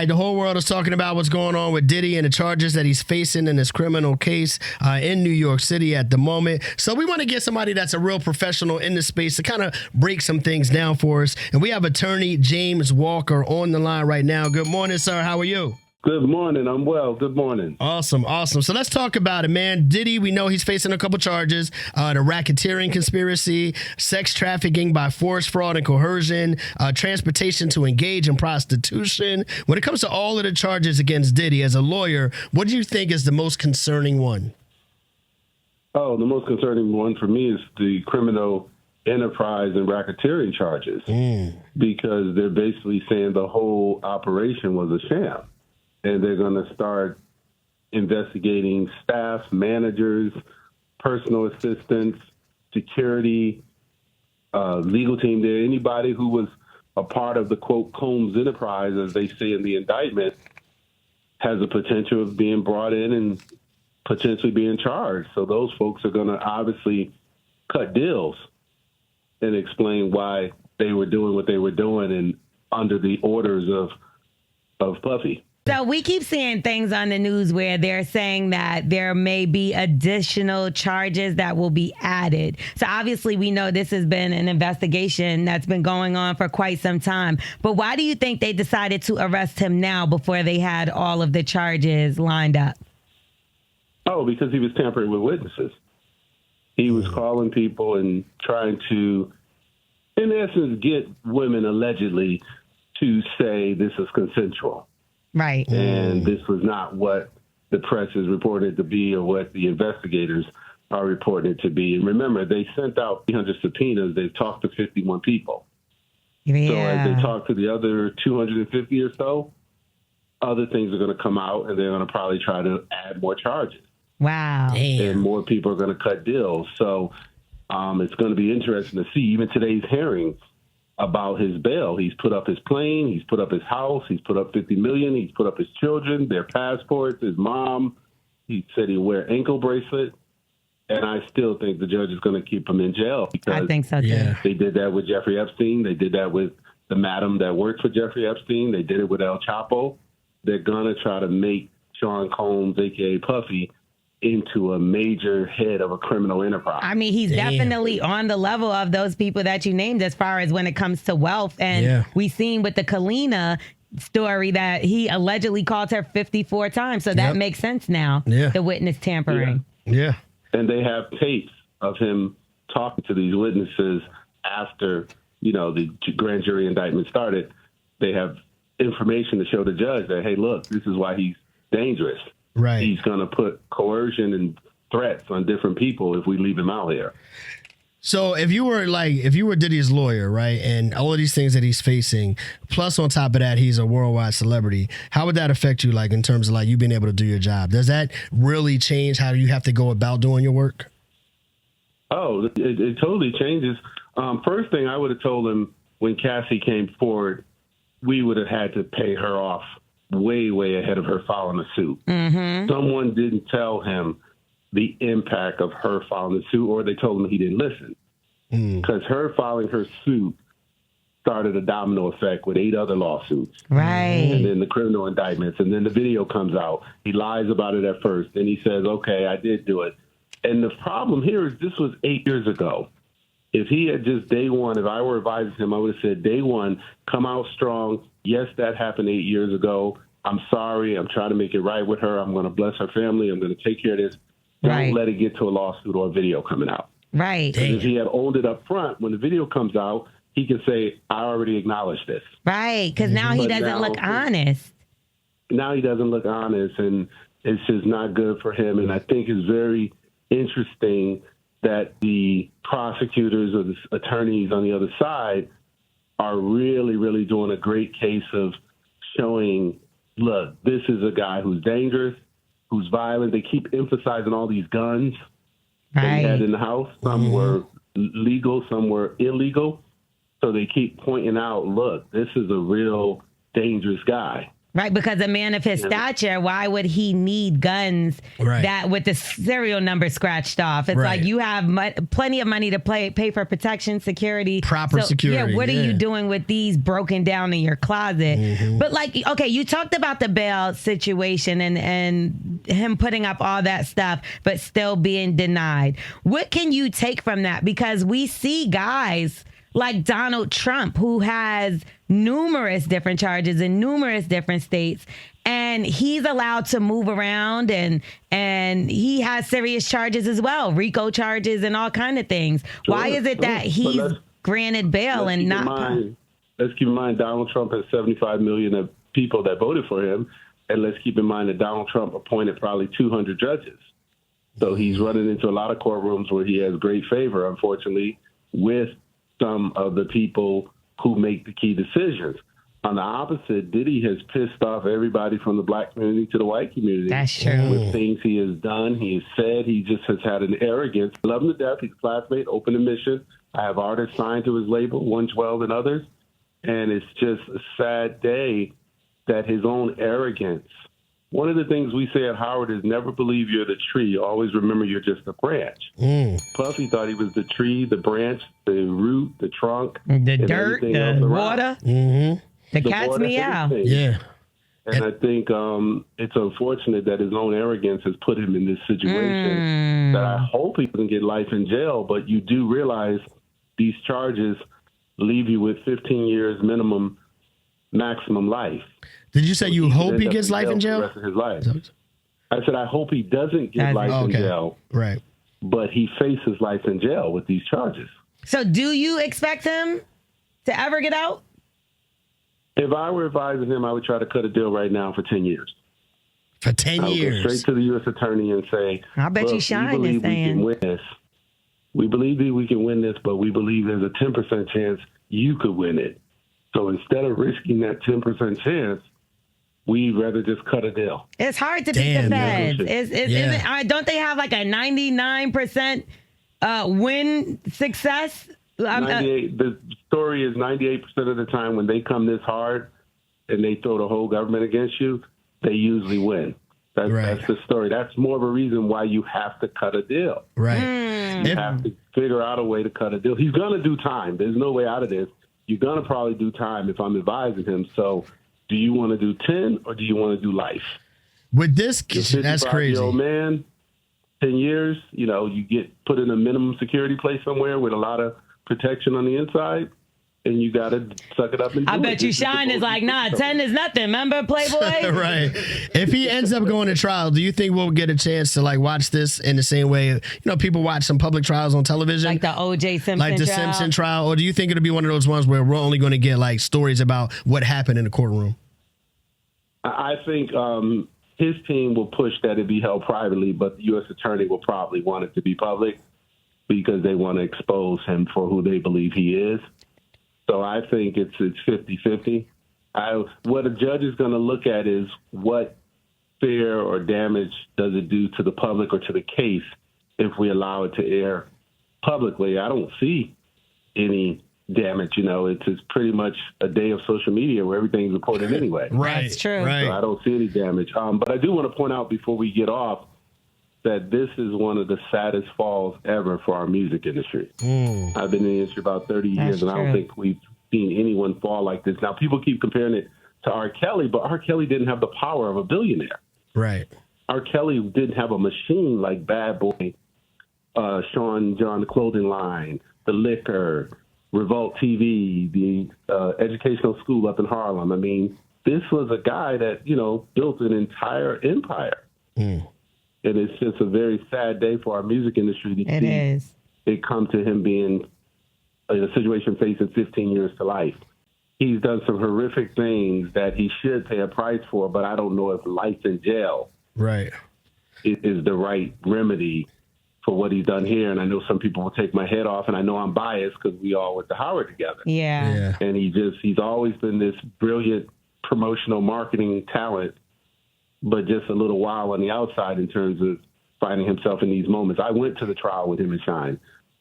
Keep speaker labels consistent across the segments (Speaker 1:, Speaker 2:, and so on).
Speaker 1: right, the whole world is talking about what's going on with Diddy and the charges that he's facing in this criminal case in New York City at the moment. So we want to get somebody that's a real professional in this space to kind of break some things down for us. And we have attorney James Walker on the line right now. Good morning, sir. How are you?
Speaker 2: Good morning. I'm well. Good morning.
Speaker 1: Awesome. So let's talk about it, man. Diddy, we know he's facing a couple charges, the racketeering conspiracy, sex trafficking by force, fraud, and coercion, transportation to engage in prostitution. When it comes to all of the charges against Diddy, as a lawyer, what do you think is the most concerning one?
Speaker 2: Oh, the most concerning one for me is the criminal enterprise and racketeering charges, because they're basically saying the whole operation was a sham. And they're going to start investigating staff, managers, personal assistants, security, legal team there. Anybody who was a part of the, quote, Combs enterprise, as they say in the indictment, has the potential of being brought in and potentially being charged. So those folks are going to obviously cut deals and explain why they were doing what they were doing and under the orders of Puffy.
Speaker 3: So we keep seeing things on the news where they're saying that there may be additional charges that will be added. So obviously we know this has been an investigation that's been going on for quite some time. But why do you think they decided to arrest him now before they had all of the charges lined up?
Speaker 2: Oh, because he was tampering with witnesses. He was calling people and trying to, in essence, get women allegedly to say this is consensual.
Speaker 3: Right.
Speaker 2: And this was not what the press is reported to be or what the investigators are reported to be. And remember, they sent out 300 subpoenas. They've talked to 51 people.
Speaker 3: Yeah.
Speaker 2: So as they talk to the other 250 or so, other things are going to come out, and they're going to probably try to add more charges.
Speaker 3: Wow.
Speaker 1: Damn.
Speaker 2: And more people are going to cut deals. So it's going to be interesting to see. Even today's hearing about his bail. He's put up his plane, he's put up his house, he's put up $50 million, he's put up his children, their passports, his mom. He said he'll wear ankle bracelet. And I still think the judge is going to keep him in jail. Because
Speaker 3: I think so, too.
Speaker 1: Yeah.
Speaker 2: they did that with Jeffrey Epstein. They did that with the madam that works for Jeffrey Epstein. They did it with El Chapo. They're going to try to make Sean Combs, a.k.a. Puffy, into a major head of a criminal enterprise.
Speaker 3: I mean, he's definitely on the level of those people that you named as far as when it comes to wealth. And we seen with the Kalina story that he allegedly called her 54 times. So that makes sense now, the witness tampering.
Speaker 1: Yeah.
Speaker 2: And they have tapes of him talking to these witnesses after, the grand jury indictment started. They have information to show the judge that, hey, look, this is why he's dangerous.
Speaker 1: Right.
Speaker 2: He's going to put coercion and threats on different people if we leave him out here.
Speaker 1: So if you were Diddy's lawyer, right, and all of these things that he's facing, plus on top of that, he's a worldwide celebrity, how would that affect you, like, in terms of, like, you being able to do your job? Does that really change how you have to go about doing your work?
Speaker 2: Oh, it totally changes. First thing I would have told him when Cassie came forward, we would have had to pay her off way, way ahead of her filing the suit.
Speaker 3: Mm-hmm.
Speaker 2: Someone didn't tell him the impact of her filing the suit, or they told him he didn't listen. Because her filing her suit started a domino effect with 8 other lawsuits.
Speaker 3: Right.
Speaker 2: And then the criminal indictments, and then the video comes out. He lies about it at first. Then he says, okay, I did do it. And the problem here is this was 8 years ago. If he had just day one, if I were advising him, I would have said, day one, come out strong. Yes, that happened 8 years ago. I'm sorry. I'm trying to make it right with her. I'm going to bless her family. I'm going to take care of this. Don't let it get to a lawsuit or a video coming out.
Speaker 3: Right.
Speaker 2: If he had owned it up front, when the video comes out, he can say, I already acknowledged this.
Speaker 3: Right, because now he doesn't look honest.
Speaker 2: Now he doesn't look honest, and it's just not good for him. And I think it's very interesting that the prosecutors or the attorneys on the other side are really, really doing a great case of showing, look, this is a guy who's dangerous, who's violent. They keep emphasizing all these guns that he had in the house. Some were legal, some were illegal. So they keep pointing out, look, this is a real dangerous guy.
Speaker 3: Right, because a man of his stature, why would he need guns that with the serial number scratched off? It's like you have plenty of money to pay for protection, security.
Speaker 1: Proper security.
Speaker 3: Yeah, what are you doing with these broken down in your closet? But like, okay, you talked about the bail situation and him putting up all that stuff, but still being denied. What can you take from that? Because we see guys like Donald Trump, who has numerous different charges in numerous different states, and he's allowed to move around, and he has serious charges as well, RICO charges and all kind of things. Sure, why is it that he's granted bail and not?
Speaker 2: Let's keep in mind Donald Trump has 75 million of people that voted for him, and let's keep in mind that Donald Trump appointed probably 200 judges. So he's running into a lot of courtrooms where he has great favor, unfortunately, with some of the people who make the key decisions. On the opposite, Diddy has pissed off everybody from the black community to the white community.
Speaker 3: That's true.
Speaker 2: With things he has done, he has said, he just has had an arrogance. I love him to death. He's a classmate, open admission. I have artists signed to his label, 112 and others. And it's just a sad day that his own arrogance. One of the things we say at Howard is never believe you're the tree. Always remember you're just a branch. Puffy thought he was the tree, the branch, the root, the trunk,
Speaker 3: the dirt, the water, the cat's meow.
Speaker 1: Yeah.
Speaker 2: And I think it's unfortunate that his own arrogance has put him in this situation that I hope he doesn't get life in jail. But you do realize these charges leave you with 15 years minimum, maximum life.
Speaker 1: Did you say you hope he gets life in jail?
Speaker 2: The rest of his life. I said I hope he doesn't get life in jail.
Speaker 1: Right.
Speaker 2: But he faces life in jail with these charges.
Speaker 3: So do you expect him to ever get out?
Speaker 2: If I were advising him, I would try to cut a deal right now for 10 years.
Speaker 1: For 10 years?
Speaker 2: I would go straight to the U.S. attorney and say,
Speaker 3: I bet you Shine is saying.
Speaker 2: We can win this. We believe that we can win this, but we believe there's a 10% chance you could win it. So instead of risking that 10% chance, we'd rather just cut a deal.
Speaker 3: It's hard to beat the feds. Don't they have like a 99% win success?
Speaker 2: 98. The story is 98% of the time when they come this hard and they throw the whole government against you, they usually win. That's the story. That's more of a reason why you have to cut a deal.
Speaker 1: Right.
Speaker 2: You have to figure out a way to cut a deal. He's going to do time. There's no way out of this. You're going to probably do time if I'm advising him. So do you want to do 10 or do you want to do life?
Speaker 1: With this, that's crazy.
Speaker 2: Old man, 10 years, you get put in a minimum security place somewhere with a lot of protection on the inside, and you got to suck it up and do
Speaker 3: I bet you Shine is like, nah, 10 is nothing. Remember, Playboy?
Speaker 1: Right. If he ends up going to trial, do you think we'll get a chance to watch this in the same way, people watch some public trials on television?
Speaker 3: Like the O.J. Simpson trial?
Speaker 1: Like the Simpson trial? Or do you think it'll be one of those ones where we're only going to get stories about what happened in the courtroom?
Speaker 2: I think his team will push that it be held privately, but the U.S. attorney will probably want it to be public because they want to expose him for who they believe he is. So I think it's 50-50. What a judge is going to look at is what fear or damage does it do to the public or to the case if we allow it to air publicly. I don't see any damage. It's pretty much a day of social media where everything's reported anyway.
Speaker 1: Right.
Speaker 3: That's true.
Speaker 1: Right.
Speaker 2: So I don't see any damage. But I do want to point out before we get off that this is one of the saddest falls ever for our music industry. I've been in the industry about 30 years, and I don't think we've seen anyone fall like this. Now, people keep comparing it to R. Kelly, but R. Kelly didn't have the power of a billionaire.
Speaker 1: Right.
Speaker 2: R. Kelly didn't have a machine like Bad Boy, Sean John, the clothing line, the liquor, Revolt TV, the educational school up in Harlem. I mean, this was a guy that, built an entire empire. And it's just a very sad day for our music industry to see it come to him being in a situation facing 15 years to life. He's done some horrific things that he should pay a price for, but I don't know if life in jail is the right remedy for what he's done here. And I know some people will take my head off, and I know I'm biased because we all went to Howard together.
Speaker 3: Yeah.
Speaker 2: And he's always been this brilliant promotional marketing talent, but just a little wild on the outside in terms of finding himself in these moments. I went to the trial with him and Shine.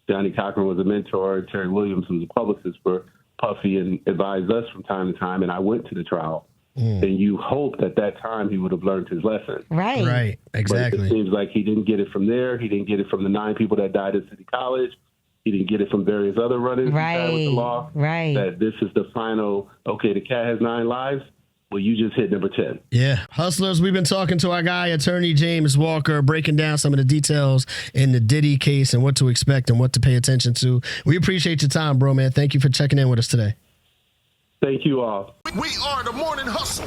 Speaker 2: Johnny Cochran was a mentor. Terry Williams was a publicist for Puffy and advised us from time to time. And I went to the trial then you hope at that time he would have learned his lesson.
Speaker 3: Right.
Speaker 1: Right. Exactly.
Speaker 2: But it seems like he didn't get it from there. He didn't get it from the 9 people that died at City College. He didn't get it from various other run-ins he had with the law.
Speaker 3: Right.
Speaker 2: That this is the final, okay, the cat has 9 lives. Well, you just hit number 10.
Speaker 1: Yeah. Hustlers, we've been talking to our guy, attorney James Walker, breaking down some of the details in the Diddy case and what to expect and what to pay attention to. We appreciate your time, bro, man. Thank you for checking in with us today.
Speaker 2: Thank you all.
Speaker 4: We are the Morning Hustle.